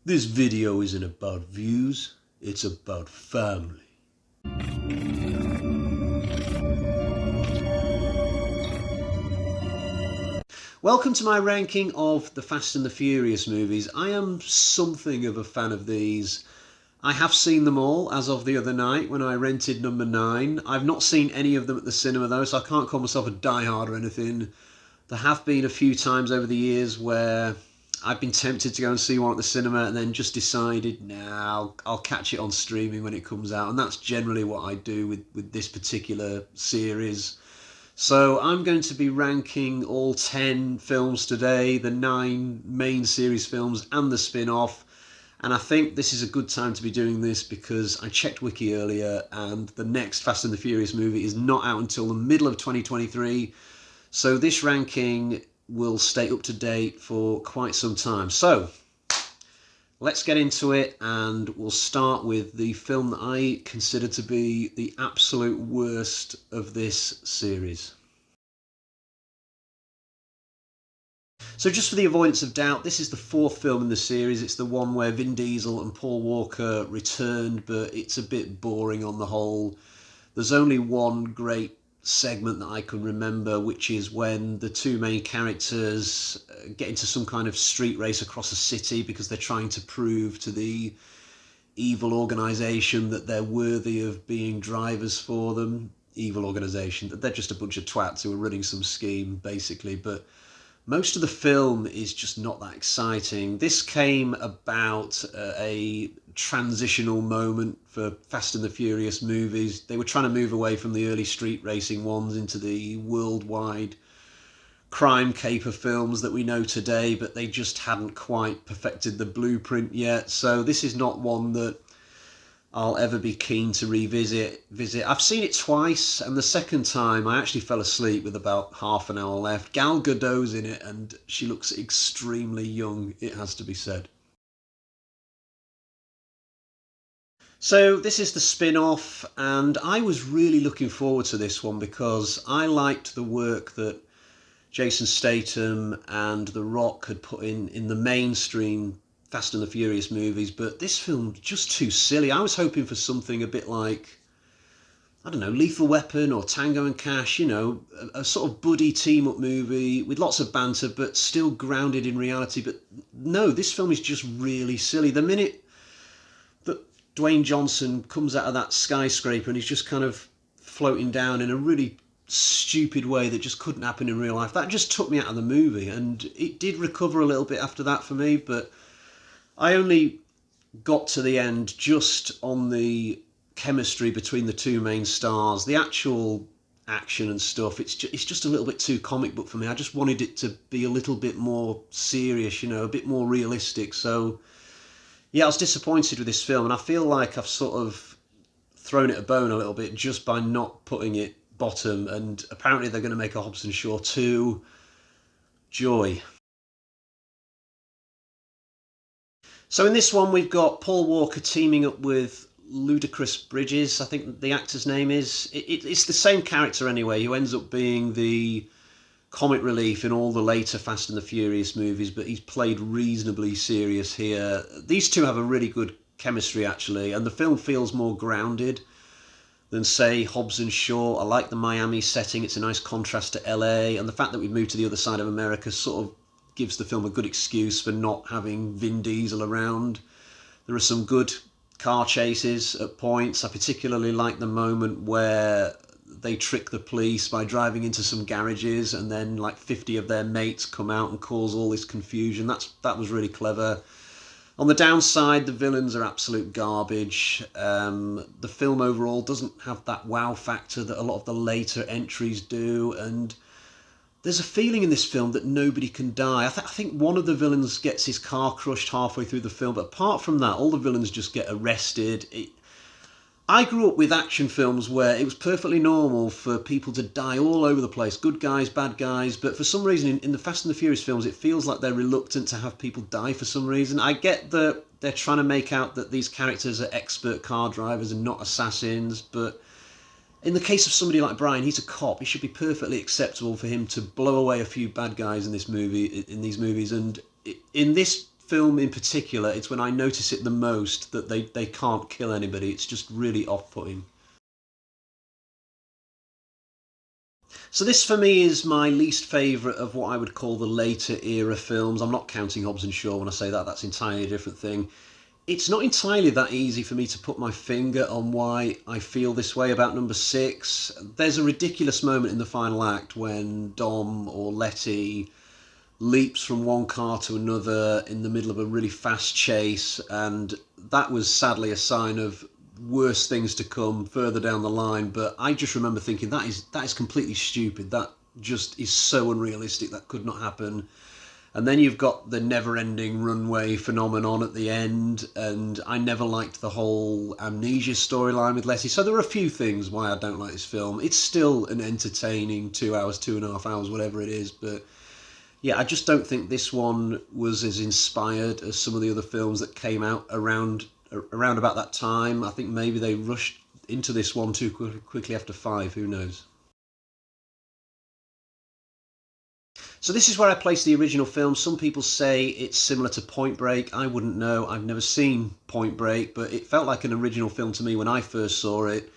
This video isn't about views, it's about family. Welcome to my ranking of the Fast and the Furious movies. I am something of a fan of these. I have seen them all as of the other night when I rented number 9. I've not seen any of them at the cinema though, so I can't call myself a diehard or anything. There have been a few times over the years where I've been tempted to go and see one at the cinema and then just decided, nah, I'll catch it on streaming when it comes out. And that's generally what I do with this particular series. So I'm going to be ranking all 10 films today, the 9 main series films and the spin-off. And I think this is a good time to be doing this because I checked Wiki earlier and the next Fast and the Furious movie is not out until the middle of 2023. So this ranking will stay up to date for quite some time. So let's get into it, and we'll start with the film that I consider to be the absolute worst of this series. So just for the avoidance of doubt, this is the 4th film in the series. It's the one where Vin Diesel and Paul Walker returned, but it's a bit boring on the whole. There's only one great segment that I can remember, which is when the two main characters get into some kind of street race across a city because they're trying to prove to the evil organisation that they're worthy of being drivers for them. Evil organisation, that they're just a bunch of twats who are running some scheme, basically. But most of the film is just not that exciting. This came about a transitional moment for Fast and the Furious movies. They were trying to move away from the early street racing ones into the worldwide crime caper films that we know today, but they just hadn't quite perfected the blueprint yet. So this is not one that I'll ever be keen to revisit. I've seen it twice, and the second time I actually fell asleep with about half an hour left. Gal Gadot's in it, and she looks extremely young, it has to be said. So this is the spin-off, and I was really looking forward to this one because I liked the work that Jason Statham and The Rock had put in the mainstream Fast and the Furious movies, but this film just too silly. I was hoping for something a bit like, I don't know, Lethal Weapon or Tango and Cash, a sort of buddy team-up movie with lots of banter but still grounded in reality. But no, this film is just really silly. The minute that Dwayne Johnson comes out of that skyscraper and he's just kind of floating down in a really stupid way that just couldn't happen in real life, that just took me out of the movie. And it did recover a little bit after that for me, but I only got to the end just on the chemistry between the two main stars. The actual action and stuff, it's just a little bit too comic book for me. I just wanted it to be a little bit more serious, a bit more realistic. So yeah, I was disappointed with this film, and I feel like I've sort of thrown it a bone a little bit just by not putting it bottom. And apparently they're going to make a Hobbs and Shaw 2. Joy. So in this one, we've got Paul Walker teaming up with Ludacris Bridges, I think the actor's name is. It's the same character anyway, who ends up being the comic relief in all the later Fast and the Furious movies, but he's played reasonably serious here. These two have a really good chemistry, actually, and the film feels more grounded than, say, Hobbs and Shaw. I like the Miami setting. It's a nice contrast to LA, and the fact that we've moved to the other side of America sort of gives the film a good excuse for not having Vin Diesel around. There are some good car chases at points. I particularly like the moment where they trick the police by driving into some garages and then like 50 of their mates come out and cause all this confusion. That was really clever. On the downside, the villains are absolute garbage. The film overall doesn't have that wow factor that a lot of the later entries do, and there's a feeling in this film that nobody can die. I think one of the villains gets his car crushed halfway through the film, but apart from that, all the villains just get arrested. I grew up with action films where it was perfectly normal for people to die all over the place, good guys, bad guys, but for some reason in the Fast and the Furious films, it feels like they're reluctant to have people die for some reason. I get that they're trying to make out that these characters are expert car drivers and not assassins, but in the case of somebody like Brian, he's a cop. It should be perfectly acceptable for him to blow away a few bad guys in these movies. And in this film in particular, it's when I notice it the most that they can't kill anybody. It's just really off-putting. So this for me is my least favourite of what I would call the later era films. I'm not counting Hobbs and Shaw when I say that, that's entirely a different thing. It's not entirely that easy for me to put my finger on why I feel this way about number six. There's a ridiculous moment in the final act when Dom or Letty leaps from one car to another in the middle of a really fast chase, and that was sadly a sign of worse things to come further down the line. But I just remember thinking that is completely stupid. That just is so unrealistic. That could not happen. And then you've got the never-ending runway phenomenon at the end, and I never liked the whole amnesia storyline with Letty. So there are a few things why I don't like this film. It's still an entertaining 2 hours, 2.5 hours, whatever it is, but yeah, I just don't think this one was as inspired as some of the other films that came out around about that time. I think maybe they rushed into this one too quickly after five. Who knows? So this is where I place the original film. Some people say it's similar to Point Break. I wouldn't know. I've never seen Point Break, but it felt like an original film to me when I first saw it,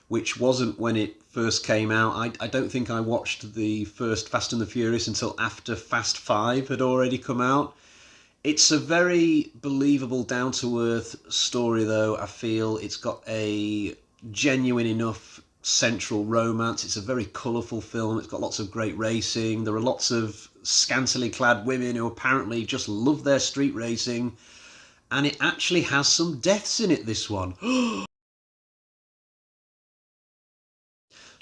which wasn't when it first came out. I don't think I watched the first Fast and the Furious until after Fast 5 had already come out. It's a very believable, down-to-earth story, though. I feel it's got a genuine enough central romance. It's a very colourful film. It's got lots of great racing. There are lots of scantily clad women who apparently just love their street racing. And it actually has some deaths in it, this one.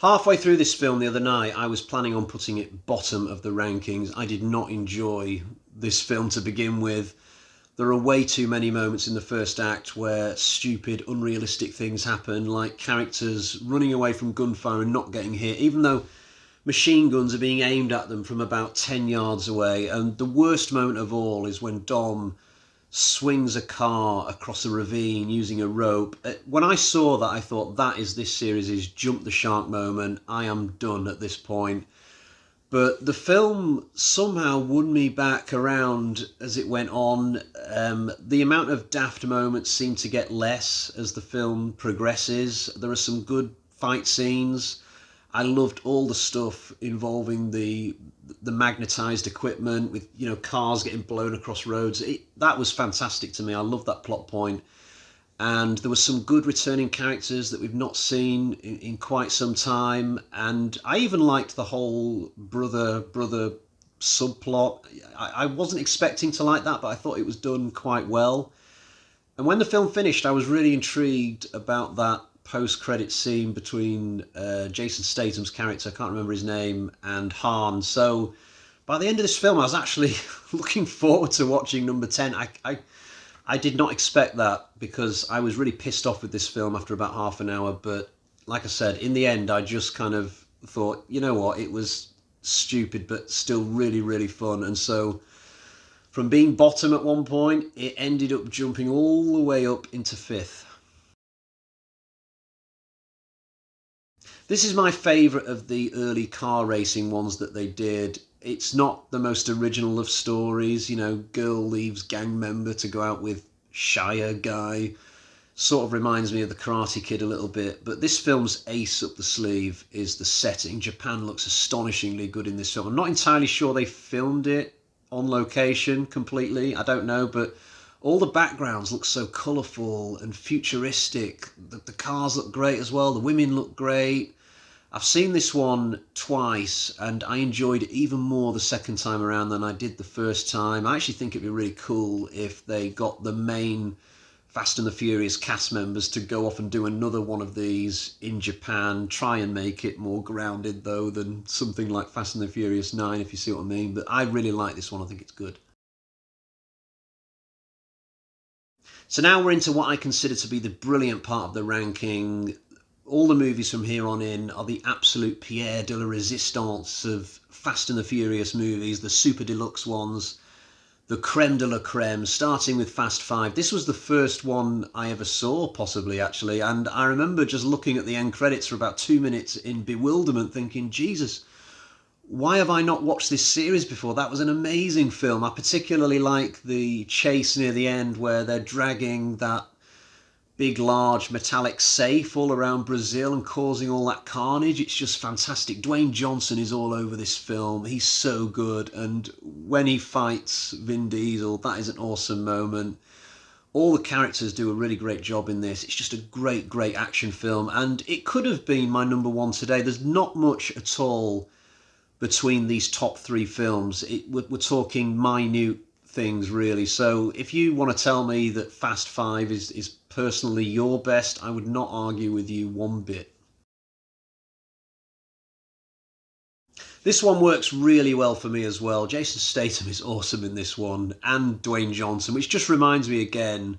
Halfway through this film the other night, I was planning on putting it bottom of the rankings. I did not enjoy this film to begin with. There are way too many moments in the first act where stupid, unrealistic things happen, like characters running away from gunfire and not getting hit, even though machine guns are being aimed at them from about 10 yards away. And the worst moment of all is when Dom swings a car across a ravine using a rope. When I saw that, I thought that is this series' jump the shark moment. I am done at this point. But the film somehow won me back around as it went on. The amount of daft moments seemed to get less as the film progresses. There are some good fight scenes. I loved all the stuff involving the magnetized equipment with, cars getting blown across roads. That was fantastic to me. I loved that plot point. And there were some good returning characters that we've not seen in quite some time. And I even liked the whole brother subplot. I wasn't expecting to like that, but I thought it was done quite well. And when the film finished, I was really intrigued about that post-credit scene between Jason Statham's character, I can't remember his name, and Han. So by the end of this film, I was actually looking forward to watching number 10. I did not expect that because I was really pissed off with this film after about half an hour. But like I said, in the end, I just kind of thought, you know what, it was stupid, but still really, really fun. And so from being bottom at one point, it ended up jumping all the way up into fifth. This is my favourite of the early car racing ones that they did. It's not the most original of stories. Girl leaves gang member to go out with Shire guy. Sort of reminds me of the Karate Kid a little bit. But this film's ace up the sleeve is the setting. Japan looks astonishingly good in this film. I'm not entirely sure they filmed it on location completely. I don't know, but all the backgrounds look so colourful and futuristic. The cars look great as well. The women look great. I've seen this one twice and I enjoyed it even more the second time around than I did the first time. I actually think it'd be really cool if they got the main Fast and the Furious cast members to go off and do another one of these in Japan. Try and make it more grounded though than something like Fast and the Furious 9, if you see what I mean. But I really like this one. I think it's good. So now we're into what I consider to be the brilliant part of the ranking. All the movies from here on in are the absolute pierre de la resistance of Fast and the Furious movies, the super deluxe ones, the creme de la creme, starting with Fast 5. This was the first one I ever saw, possibly, actually, and I remember just looking at the end credits for about 2 minutes in bewilderment, thinking, Jesus, why have I not watched this series before? That was an amazing film. I particularly like the chase near the end where they're dragging that big, large metallic safe all around Brazil and causing all that carnage. It's just fantastic. Dwayne Johnson is all over this film. He's so good. And when he fights Vin Diesel, that is an awesome moment. All the characters do a really great job in this. It's just a great, great action film. And it could have been my number one today. There's not much at all between these top three films. We're talking minute things, really. So if you want to tell me that Fast Five is personally your best, I would not argue with you one bit. This one works really well for me as well. Jason Statham is awesome in this one, and Dwayne Johnson, which just reminds me again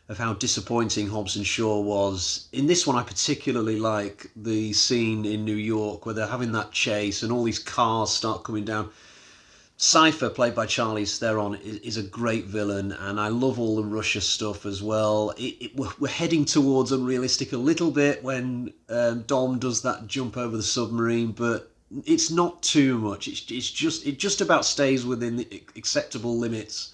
of how disappointing Hobbs and Shaw was. In this one, I particularly like the scene in New York where they're having that chase and all these cars start coming down. Cypher, played by Charlize Theron, is a great villain, and I love all the Russia stuff as well. We're heading towards unrealistic a little bit when Dom does that jump over the submarine, but it's not too much. It just about stays within the acceptable limits,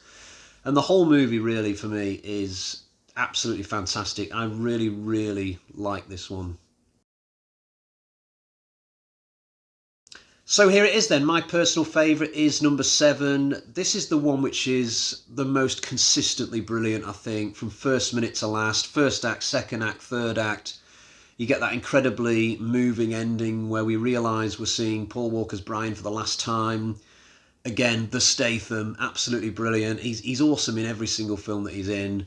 and the whole movie really for me is absolutely fantastic. I really, really like this one. So here it is then. My personal favourite is number 7. This is the one which is the most consistently brilliant, I think, from first minute to last. First act, second act, third act. You get that incredibly moving ending where we realise we're seeing Paul Walker's Brian for the last time. Again, the Statham, absolutely brilliant. He's awesome in every single film that he's in.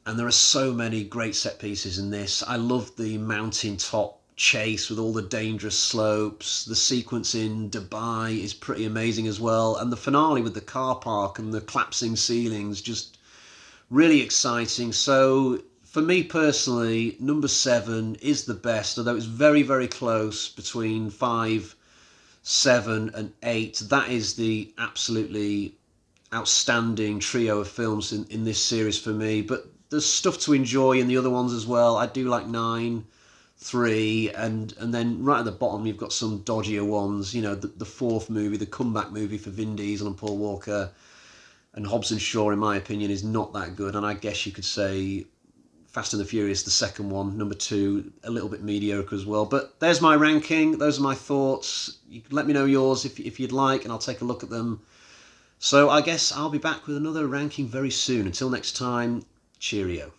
And there are so many great set pieces in this. I love the mountaintop chase with all the dangerous slopes. The sequence in Dubai is pretty amazing as well. And the finale with the car park and the collapsing ceilings, just really exciting. So for me personally, number 7 is the best, although it's very, very close between 5, 7 and 8. That is the absolutely outstanding trio of films in this series for me. But there's stuff to enjoy in the other ones as well. I do like 9, 3, and then right at the bottom you've got some dodgier ones. You know, the fourth movie, the comeback movie for Vin Diesel and Paul Walker, and Hobbs and Shaw, in my opinion, is not that good. And I guess you could say Fast and the Furious, the second one, number 2, a little bit mediocre as well. But there's my ranking. Those are my thoughts. You can let me know yours if you'd like, and I'll take a look at them. So I guess I'll be back with another ranking very soon. Until next time, cheerio.